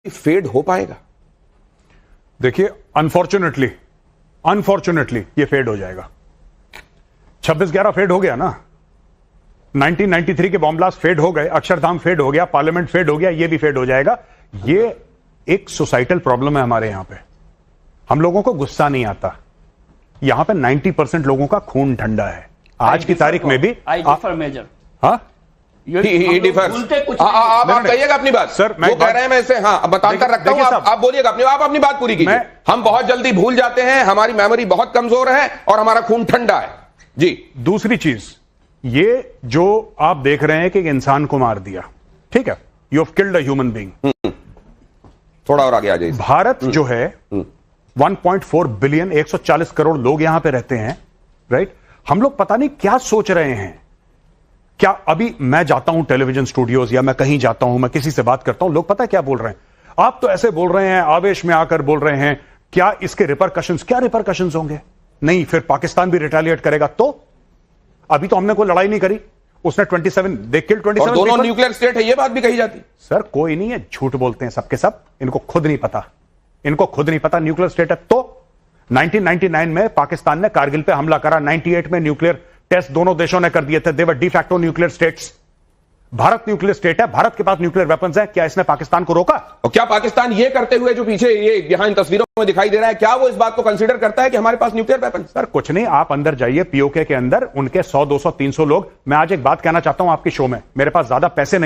Fade हो पाएगा? देखिए, अनफॉर्चुनेटली ये फेड हो जाएगा। 26/11 फेड हो गया ना, 1993 के बॉम्ब ब्लास्ट फेड हो गए, अक्षरधाम फेड हो गया, पार्लियामेंट फेड हो गया, ये भी फेड हो जाएगा। ये एक सोसाइटल प्रॉब्लम है हमारे यहां पे। हम लोगों को गुस्सा नहीं आता। यहां पे 90% लोगों का खून ठंडा है। आज की तारीख में भी आप कहिएगा अपनी बात सर। वो कह रहे हैं, मैं इसे बताता रखता हूं, आप बोलिएगा अपनी, आप अपनी बात पूरी कीजिए। हम बहुत जल्दी भूल जाते हैं, हमारी मेमोरी बहुत कमजोर है और हमारा खून ठंडा है जी। दूसरी चीज, ये जो आप देख रहे हैं कि एक इंसान को मार दिया, ठीक है, you have killed a human being. थोड़ा और आगे आ जाइए। भारत जो है 1.4 बिलियन, 140 करोड़ लोग यहां पे रहते हैं, राइट। हम लोग पता नहीं क्या सोच रहे हैं। क्या अभी मैं जाता हूं टेलीविजन स्टूडियोज या मैं कहीं जाता हूं, मैं किसी से बात करता हूं, लोग पता है क्या बोल रहे हैं? आप तो ऐसे बोल रहे हैं, आवेश में आकर बोल रहे हैं, क्या इसके रिपरकशंस, क्या रिपरकशंस होंगे? नहीं, फिर पाकिस्तान भी रिटेलिएट करेगा। तो अभी तो हमने कोई लड़ाई नहीं करी, उसने 27 दे किल्ड 27 और दोनों न्यूक्लियर स्टेट है, ये बात भी कही जाती। सर कोई नहीं है, झूठ बोलते हैं सबके सब, इनको खुद नहीं पता, इनको खुद नहीं पता न्यूक्लियर स्टेट है। तो 1999 में पाकिस्तान ने कारगिल पे हमला करा, 98 में न्यूक्लियर टेस्ट दोनों देशों ने कर दिए थे, they were de facto nuclear states. Bharat nuclear state है, भारत के पास न्यूक्लियर वेपन्स है, क्या इसने पाकिस्तान को रोका? और क्या पाकिस्तान ये करते हुए जो पीछे ये यहां इन तस्वीरों में दिखाई दे रहा है, क्या वो इस बात को कंसीडर करता है कि हमारे पास न्यूक्लियर वेपन? सर कुछ नहीं, आप अंदर जाइए पीओके के अंदर, उनके 100, 200, 300 लोग। मैं आज एक बात कहना चाहता हूं आपकी शो में, मेरे पास ज्यादा पैसे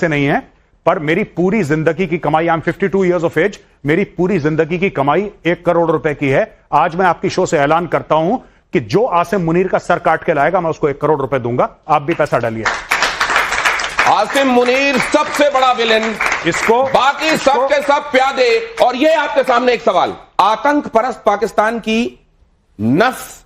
नहीं है, पर मेरी पूरी जिंदगी की कमाई, I am 52 years of age, मेरी पूरी जिंदगी की कमाई 1 करोड़ रुपए की है। आज मैं आपकी शो से ऐलान करता हूं कि जो आसिम मुनीर का सर काट के लाएगा, मैं उसको 1 करोड़ रुपए दूंगा। आप भी पैसा डालिए। आसिम मुनीर सबसे बड़ा विलेन, इसको बाकी सब के सब प्यादे। और ये आपके सामने एक सवाल, आतंक परस्त पाकिस्तान की नस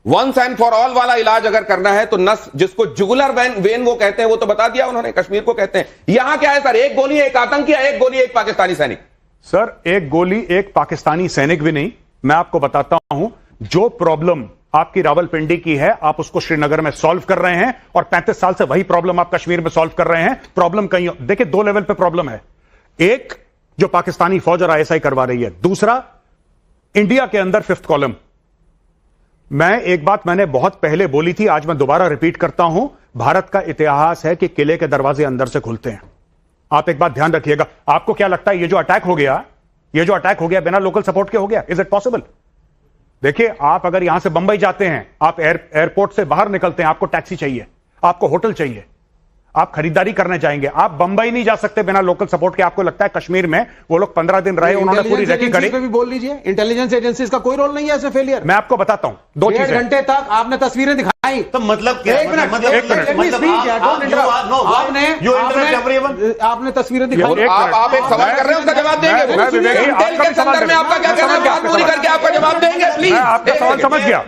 वंस एंड फॉर ऑल वाला इलाज अगर करना है तो नस, जिसको जुगुलर वेन वो कहते हैं, वो तो बता दिया उन्होंने, कश्मीर को कहते हैं। यहां क्या है सर? एक गोली एक आतंकी, एक गोली एक पाकिस्तानी सैनिक। सर एक गोली एक पाकिस्तानी सैनिक भी नहीं। मैं आपको बताता हूं, जो प्रॉब्लम आपकी रावलपिंडी की है, आप उसको श्रीनगर में सॉल्व कर रहे हैं, और 35 साल से वही प्रॉब्लम आप कश्मीर में सॉल्व कर रहे हैं। प्रॉब्लम कहीं, देखिए 2 लेवल पे प्रॉब्लम है। एक जो पाकिस्तानी फौज और आईएसआई करवा रही है, दूसरा इंडिया के अंदर 5th कॉलम। मैं एक बात मैंने बहुत पहले बोली थी, आज मैं दोबारा रिपीट करता हूं, भारत का इतिहास है कि किले के दरवाजे अंदर से खुलते हैं। आप एक बात ध्यान रखिएगा। आपको क्या लगता है ये जो अटैक हो गया बिना लोकल सपोर्ट के हो गया? Is it possible? देखिए, आप अगर यहां से बंबई जाते हैं, आप एयरपोर्ट से बाहर निकलते हैं, आपको टैक्सी चाहिए, आपको होटल चाहिए, आप खरीदारी करने जाएंगे, आप बंबई नहीं जा सकते बिना लोकल सपोर्ट के। आपको लगता है कश्मीर में वो लोग 15 दिन रहे, उन्होंने पूरी रेकी करी? भी बोल लीजिए, इंटेलिजेंस एजेंसीज का कोई रोल नहीं है ऐसे फेलियर। मैं आपने बताता हूं, 2 चीजें। 1.5 घंटे तक आपने तस्वीरें दिखाई, तो मतलब क्या? एक मिनट, आपने तस्वीरें दिखाई। आप एक सवाल कर रहे हैं, उसका जवाब देंगे? इंटेल के संदर्भ में आपका क्या कहना है? बात पूरी करके आपका जवाब देंगे प्लीज। आपका सवाल समझ गया।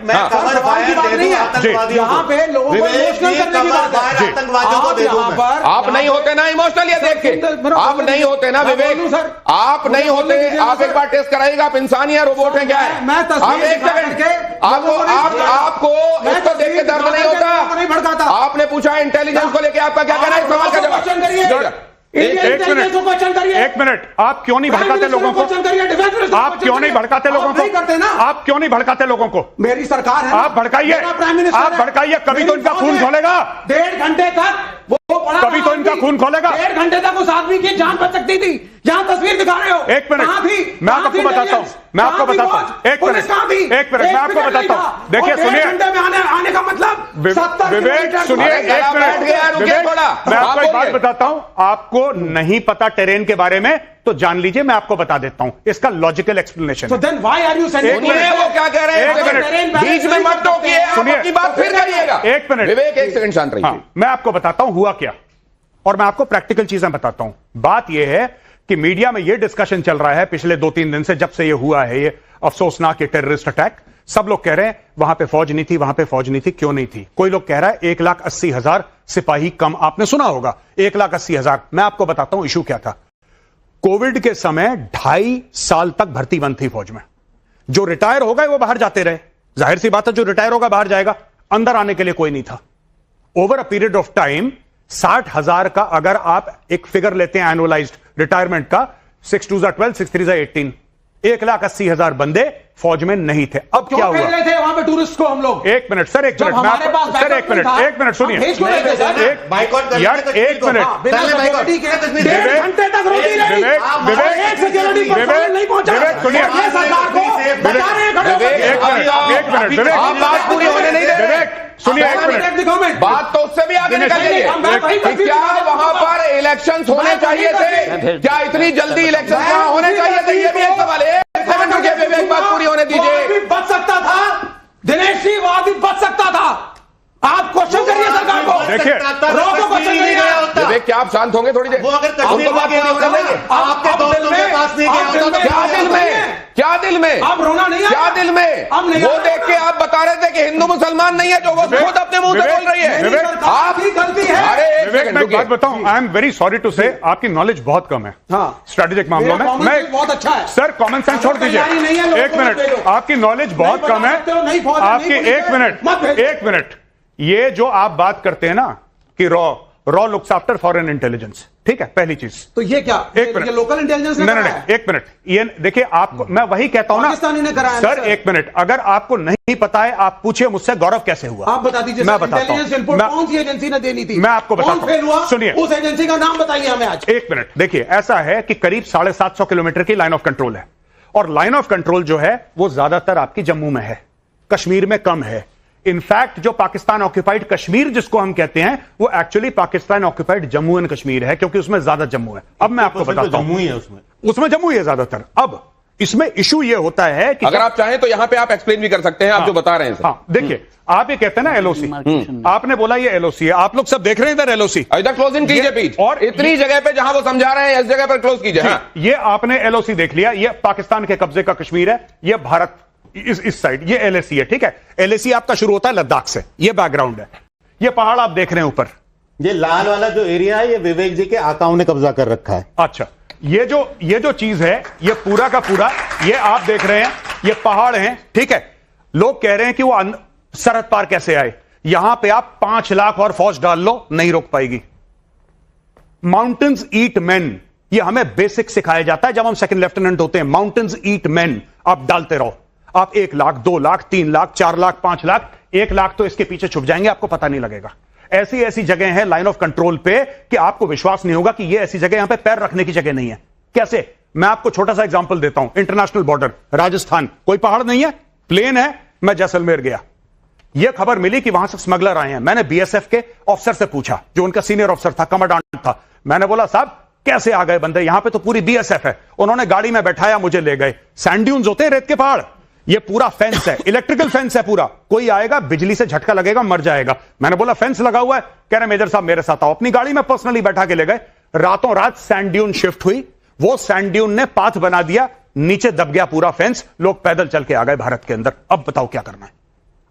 यहाँ पे लोगों को इमोशनल करने की बात है। आप नहीं होते ना इमोशनल, ये देख के आप नहीं होते ना विवेक, आप नहीं होते। आप एक बार टेस्ट कराइएगा, आप इंसान या रोबोट हैं? क्या है? आप एक सेकंड, आपको इसको देख के दर्द नहीं होता? नहीं भड़काता। आपने पूछा इंटेलिजेंस को लेके आपका क्या कहना है? सवाल का जवाब एक मिनट, आप क्यों नहीं भड़काते लोगों को? आप क्यों नहीं भड़काते लोगों को? आप क्यों नहीं भड़काते लोगों को? मेरी सरकार है, आप भड़काइए, आप भड़काइए, कभी तो इनका खून खोलेगा। 1.5 घंटे तक वो पड़ा, कभी तो इनका खून खोलेगा। 1.5 घंटे तक उस आदमी की जान बच सकती थी। यहाँ तस्वीर दिखा रहे हो। एक मिनट, मैं आपको बताता हूं, मैं आपको बताता हूं, एक मिनट, मैं आपको बताता हूं। देखिए सुनिए, आने का मतलब विवेक सुनिए, एक मिनट, मैं आपको एक बात बताता हूं। आपको नहीं पता टेरेन के बारे में तो जान लीजिए, मैं आपको बता देता हूं इसका logical explanation. So then why are you sending? वो क्या कह रहे हैं? बीच में मत टोकिए, आप अपनी बात फिर करिएगा। एक मिनट विवेक, एक सेकंड शांत रहिए। मैं आपको बताता हूं हुआ क्या, और मैं आपको प्रैक्टिकल चीजें बताता हूं। बात यह है कि मीडिया में यह डिस्कशन चल रहा है पिछले 2-3 दिन से, जब से यह हुआ है ये अफसोसनाक टेररिस्ट अटैक। सब लोग कह रहे हैं वहां पे फौज नहीं थी, वहां पे फौज नहीं थी। क्यों नहीं थी? कोई लोग कह रहा है 1,80,000 सिपाही कम। आपने सुना होगा 1,80,000। मैं आपको बताता हूं इशू क्या था। कोविड के समय 2.5 साल तक भर्ती बंद थी फौज में। जो रिटायर हो गए वो बाहर जाते रहे, जाहिर सी बात है, जो रिटायर होगा बाहर जाएगा, अंदर आने के लिए कोई नहीं था। Over a period of time 60,000 का अगर आप एक फिगर लेते हैं एनुअलाइज्ड रिटायरमेंट का, 6 2 12, 6 3 18, 1,80,000 बंदे फौज में नहीं थे। अब क्या हुआ? भेज रहे थे वहां पे टूरिस्ट को हम लोग? एक मिनट सर, एक मिनट, हमारे पास सर एक मिनट सुनिए यार, एक मिनट। घंटे तक रोटी नहीं, एक सिक्योरिटी पर्सनल नहीं पहुंचा। विवेक सुनिए, ये सरकार को बता रहे हैं, एक मिनट विवेक, आप बात पूरी होने नहीं दे रहे। विवेक सुनिए, एक मिनट, बात तो उससे भी आगे निकल गई है। क्या वहां पर इलेक्शंस होने चाहिए थे? क्या इतनी जल्दी इलेक्शन वहां होने चाहिए थे? ये भी एक सवाल है। एक सेकंड रुकिए, विवेक बात पूरी होने दीजिए। बच सकता था दिनेश जी, वो आदमी बच सकता था। आप क्वेश्चन करिए सरकार को, देखिए रोको क्वेश्चन करिए। विवेक क्या आप शांत होंगे थोड़ी देर? वो अगर कश्मीर में गया होता ना, आपके दोस्तों के पास नहीं गया होता तो क्या दिल में, क्या दिल में, आप रोना नहीं, क्या दिल में? अब नहीं, वो देख के आप बता रहे थे कि हिंदू मुसलमान नहीं है, जो वो खुद अपने मुंह से बोल रही है। आपकी गलती है। अरे एक विवेक, सेकंड मैं एक बात रुकिए। बताऊं, I am very sorry to say, आपकी नॉलेज बहुत कम है हाँ। स्ट्रेटेजिक मामलों में। मेरा common sense बहुत अच्छा है। सर कॉमन सेंस छोड़ दीजिए, तैयारी नहीं है, लोगों एक को मत मिनट, भेजो। आपकी नॉलेज बहुत नहीं कम बता है सकते हो, नहीं फौज में आपकी। नहीं एक मत भेजो। मिनट, एक मिनट, ये जो आप बात करते हैं ना कि raw looks after foreign intelligence, ठीक है, पहली चीज। तो ये क्या, एक मिनट, ये लोकल इंटेलिजेंस नहीं नहीं, एक मिनट, ये देखिए, आपको मैं वही कहता हूं ना पाकिस्तानी ने कराया ना, सर, एक मिनट, अगर आपको नहीं पता है आप पूछिए मुझसे गौरव कैसे हुआ, आप बता दीजिए। मैं बताता हूं। इंटेलिजेंस इनपुट कौन सी एजेंसी ने देनी थी? मैं आपको बताता हूं। कौन फेल हुआ? सुनिए, उस एजेंसी का नाम बताइए हमें आज। एक मिनट, देखिए ऐसा है कि करीब 750 किलोमीटर की लाइन ऑफ कंट्रोल है, और लाइन ऑफ कंट्रोल जो है वो ज्यादातर आपकी जम्मू में है, कश्मीर में कम है। इनफैक्ट जो पाकिस्तान ऑक्यूपाइड कश्मीर जिसको हम कहते हैं, वो actually Pakistan occupied Jammu and Kashmir है, क्योंकि उसमें ज्यादा जम्मू है। अब मैं आपको बताता हूं, जम्मू ही है उसमें जम्मू ही है ज्यादातर। अब इसमें इशू ये होता है कि अगर आप चाहें तो यहां पे आप एक्सप्लेन भी कर सकते हैं, आप जो बता रहे हैं सर। हाँ, देखिए, आप ये कहते हैं ना एलओसी, आपने बोला ये एलओसी है, आप लोग सब देख रहे हैं इधर एलओसी, इधर क्लोज इन कीजिए पीठ, और इतनी जगह पे जहां वो समझा रहे हैं इस जगह पर क्लोज कीजिए। हाँ। ये आपने एलओसी देख लिया, ये पाकिस्तान के कब्जे का कश्मीर है, ये भारत इस साइड, ये एलएसी है, ठीक है। एलएसी आपका शुरू होता है लद्दाख से, ये बैकग्राउंड है। ये पहाड़ आप देख रहे हैं ऊपर, ये लाल वाला जो एरिया है, ये विवेक जी के आकाओं ने कब्जा कर रखा है। अच्छा, ये जो चीज है, ये पूरा का पूरा, ये आप देख रहे हैं, ये पहाड़ हैं, ठीक है। लोग कह रहे हैं कि वो सरहद पार कैसे आए। यहां पे आप 5 लाख और फौज डाल लो, नहीं रोक पाएगी। माउंटेन्स ईट मैन, ये हमें बेसिक सिखाया जाता है जब हम सेकंड लेफ्टिनेंट होते हैं। माउंटेन्स ईट मैन, आप डालते रहो। आप 1 लाख, 2 लाख, 3 लाख, 4 लाख, 5 लाख, 1 लाख तो इसके पीछे छुप जाएंगे, आपको पता नहीं लगेगा। ऐसी ऐसी जगह है लाइन ऑफ कंट्रोल पे कि आपको विश्वास नहीं होगा कि ये ऐसी जगह, यहां पे पैर रखने की जगह नहीं है। कैसे? मैं आपको छोटा सा एग्जांपल देता हूं। इंटरनेशनल बॉर्डर राजस्थान, कोई पहाड़ नहीं है, प्लेन है। मैं जैसलमेर गया, यह खबर मिली कि वहां से स्मगलर आए हैं। मैंने बीएसएफ के ऑफिसर से पूछा, जो उनका सीनियर ऑफिसर था, कमांडेंट था। मैंने बोला, साहब कैसे आ गए बंदे यहां पे? तो पूरी बीएसएफ है। उन्होंने गाड़ी में बैठाया, मुझे ले गए। सैंड ड्यून्स होते हैं, रेत के पहाड़, ये पूरा फेंस है, इलेक्ट्रिकल फेंस है पूरा। कोई आएगा, बिजली से झटका लगेगा, मर जाएगा। मैंने बोला फेंस लगा हुआ है? कह रहे मेजर साहब मेरे साथ आओ। अपनी गाड़ी में पर्सनली बैठा के ले गए। रातों रात सैंड ड्यून शिफ्ट हुई, वो सैंड ड्यून ने पाथ बना दिया, नीचे दब गया पूरा फेंस, लोग पैदल चल के आ गए भारत के अंदर। अब बताओ क्या करना है?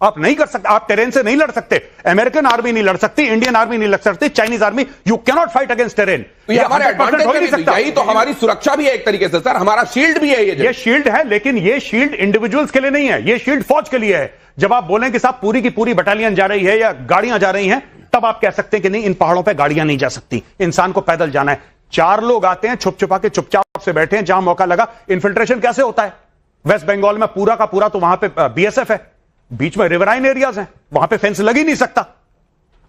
आप नहीं कर सकते, आप टेरेन से नहीं लड़ सकते। अमेरिकन आर्मी नहीं लड़ सकती, इंडियन आर्मी नहीं लड़ सकती, Chinese army, you can not fight against terrain. तो ये हमारे एडवांटेज हो नहीं सकता। यही तो हमारी सुरक्षा भी है एक तरीके से सर, हमारा शील्ड भी है ये शील्ड है, लेकिन ये शील्ड इंडिविजुअल्स के लिए नहीं है, ये शील्ड फौज के लिए है। जब आप बोलें कि साहब पूरी की पूरी बटालियन जा रही है या गाड़ियां जा रही हैं, तब आप कह सकते हैं कि नहीं, इन पहाड़ों पर गाड़ियां नहीं जा सकती, इंसान को पैदल जाना है। 4 लोग आते हैं, छुप छुपा के चुपचाप से बैठे हैं, जहां मौका लगा। इन्फिल्ट्रेशन कैसे होता है? वेस्ट बंगाल में पूरा का पूरा तो वहां पे बीएसएफ है, बीच में रिवराइन एरियाज हैं, वहां पे फेंस लग ही नहीं सकता।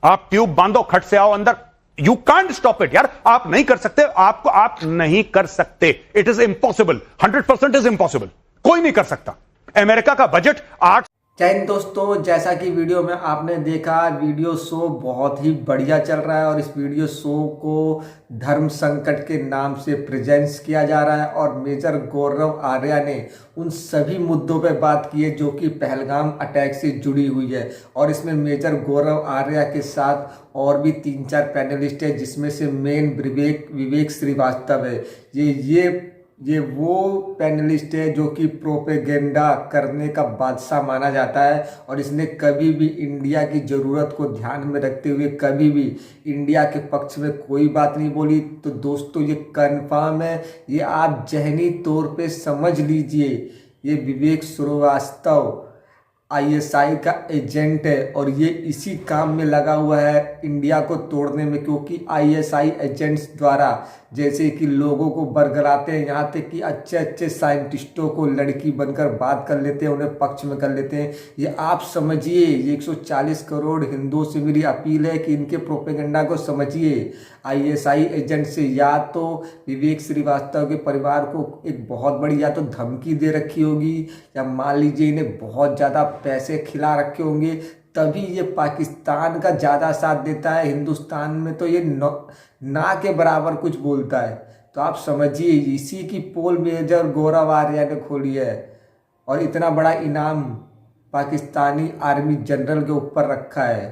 आप ट्यूब बांधो, खट से आओ अंदर, यू कांट स्टॉप इट यार। आप नहीं कर सकते, आप नहीं कर सकते। It is impossible, 100% is impossible, कोई नहीं कर सकता। अमेरिका का बजट 8। जय हिंद दोस्तों, जैसा कि वीडियो में आपने देखा, वीडियो शो बहुत ही बढ़िया चल रहा है और इस वीडियो शो को धर्म संकट के नाम से प्रेजेंस किया जा रहा है। और मेजर गौरव आर्या ने उन सभी मुद्दों पर बात की है जो कि पहलगाम अटैक से जुड़ी हुई है। और इसमें मेजर गौरव आर्या के साथ और भी 3-4 पैनलिस्ट है, जिसमें से मेन विवेक श्रीवास्तव है। ये वो पैनलिस्ट है जो कि प्रोपेगेंडा करने का बादशाह माना जाता है और इसने कभी भी इंडिया की ज़रूरत को ध्यान में रखते हुए कभी भी इंडिया के पक्ष में कोई बात नहीं बोली। तो दोस्तों ये कन्फर्म है, ये आप जहनी तौर पे समझ लीजिए, ये विवेक श्रीवास्तव आईएसआई का एजेंट है और ये इसी काम में लगा हुआ है इंडिया को तोड़ने में, क्योंकि आईएसआई एजेंट्स द्वारा जैसे कि लोगों को बरगलाते हैं, यहाँ तक कि अच्छे अच्छे साइंटिस्टों को लड़की बनकर बात कर लेते हैं, उन्हें पक्ष में कर लेते हैं। ये आप समझिए, ये 140 करोड़ हिंदुओं से मेरी अपील है कि इनके प्रोपेगेंडा को समझिए। आईएसआई एजेंट से या तो विवेक श्रीवास्तव के परिवार को एक बहुत बड़ी या तो धमकी दे रखी होगी, या मान लीजिए इन्हें बहुत ज़्यादा पैसे खिला रखे होंगे, तभी ये पाकिस्तान का ज़्यादा साथ देता है। हिंदुस्तान में तो ये ना के बराबर कुछ बोलता है। तो आप समझिए, इसी की पोल मेजर गौरव आर्या ने खोली है और इतना बड़ा इनाम पाकिस्तानी आर्मी जनरल के ऊपर रखा है।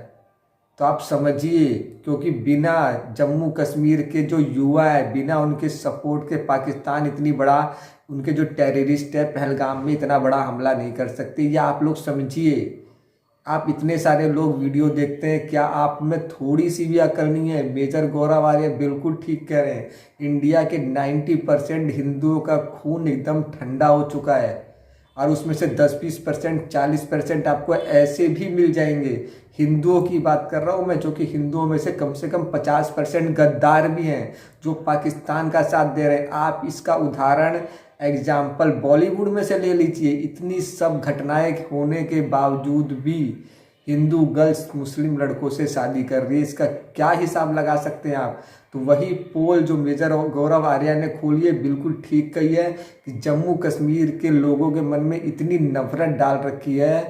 तो आप समझिए, क्योंकि बिना जम्मू कश्मीर के जो युवा है, बिना उनके सपोर्ट के पाकिस्तान इतनी बड़ा, उनके जो टेररिस्ट है पहलगाम में इतना बड़ा हमला नहीं कर सकते। या आप लोग समझिए, आप इतने सारे लोग वीडियो देखते हैं, क्या आप में थोड़ी सी भी अकल नहीं है? मेजर गौरव आर्या बिल्कुल ठीक कह रहे हैं। इंडिया के 90% हिंदुओं का खून एकदम ठंडा हो चुका है और उसमें से 10-20%, 40% आपको ऐसे भी मिल जाएंगे। हिंदुओं की बात कर रहा हूँ मैं, जो कि हिंदुओं में से कम 50% गद्दार भी हैं जो पाकिस्तान का साथ दे रहे हैं। आप इसका उदाहरण एग्जाम्पल बॉलीवुड में से ले लीजिए। इतनी सब घटनाएं होने के बावजूद भी हिंदू गर्ल्स मुस्लिम लड़कों से शादी कर रही है। इसका क्या हिसाब लगा सकते हैं आप? तो वही पोल जो मेजर गौरव आर्या ने खोली है बिल्कुल ठीक कही है कि जम्मू कश्मीर के लोगों के मन में इतनी नफरत डाल रखी है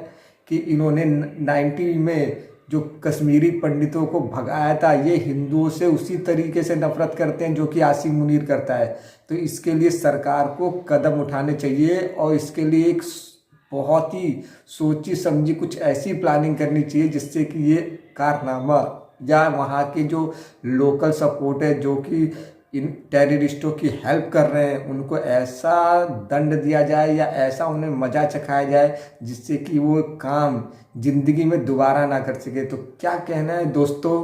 कि इन्होंने 90 में जो कश्मीरी पंडितों को भगाया था, ये हिंदुओं से उसी तरीके से नफरत करते हैं जो कि आसिम मुनीर करता है। तो इसके लिए सरकार को कदम उठाने चाहिए और इसके लिए एक बहुत ही सोची समझी कुछ ऐसी प्लानिंग करनी चाहिए जिससे कि ये कारनामा या वहाँ के जो लोकल सपोर्ट है जो कि इन टेररिस्टों की हेल्प कर रहे हैं, उनको ऐसा दंड दिया जाए या ऐसा उन्हें मजा चखाया जाए जिससे कि वो काम जिंदगी में दोबारा ना कर सके। तो क्या कहना है दोस्तों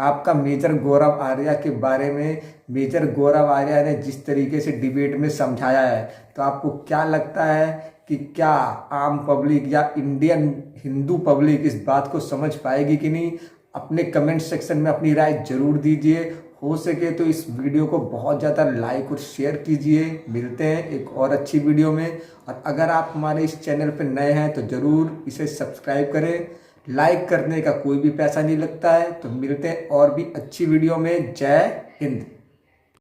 आपका मेजर गौरव आर्या के बारे में? मेजर गौरव आर्या ने जिस तरीके से डिबेट में समझाया है, तो आपको क्या लगता है कि क्या आम पब्लिक या इंडियन हिंदू पब्लिक इस बात को समझ पाएगी कि नहीं? अपने कमेंट सेक्शन में अपनी राय जरूर दीजिए। हो सके तो इस वीडियो को बहुत ज़्यादा लाइक और शेयर कीजिए। मिलते हैं एक और अच्छी वीडियो में, और अगर आप हमारे इस चैनल पर नए हैं तो ज़रूर इसे सब्सक्राइब करें। लाइक करने का कोई भी पैसा नहीं लगता है। तो मिलते हैं और भी अच्छी वीडियो में। जय हिंद।